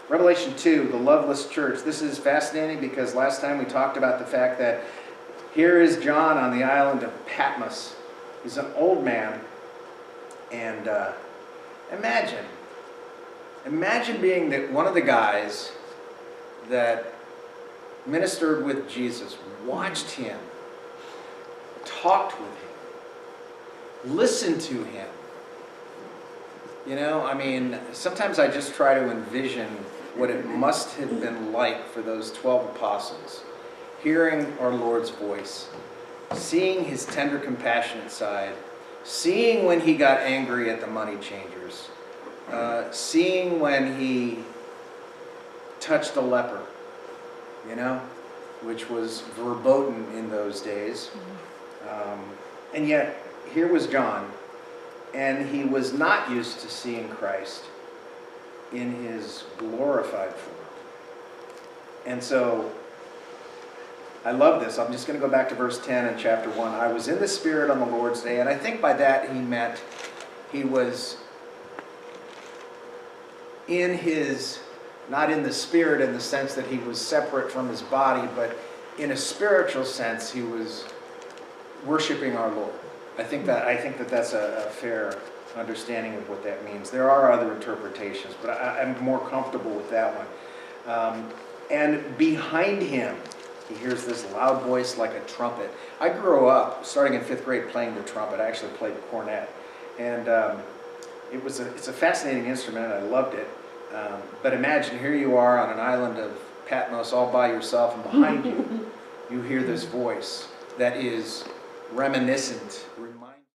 Revelation 2, the loveless church. This is fascinating because last time we talked about the fact that here is John on the island of Patmos. He's an old man. And imagine being one of the guys that ministered with Jesus, watched him, talked with him, listened to him. You know, I mean, sometimes I just try to envision what it must have been like for those 12 apostles, hearing our Lord's voice, seeing his tender, compassionate side, seeing when he got angry at the money changers, seeing when he touched a leper, you know, which was verboten in those days. And yet, here was John, and he was not used to seeing Christ in his glorified form. And so, I love this. I'm just going to go back to verse 10 in chapter 1. I was in the Spirit on the Lord's day, and I think by that he meant he was in his, not in the Spirit in the sense that he was separate from his body, but in a spiritual sense he was worshiping our Lord. I think that that's a fair understanding of what that means. There are other interpretations, but I'm more comfortable with that one. And behind him, he hears this loud voice like a trumpet. I grew up, starting in 5th grade, playing the trumpet. I actually played the cornet. And it's a fascinating instrument, and I loved it. But imagine, here you are on an island of Patmos all by yourself, and behind you, you hear this voice that is reminiscent,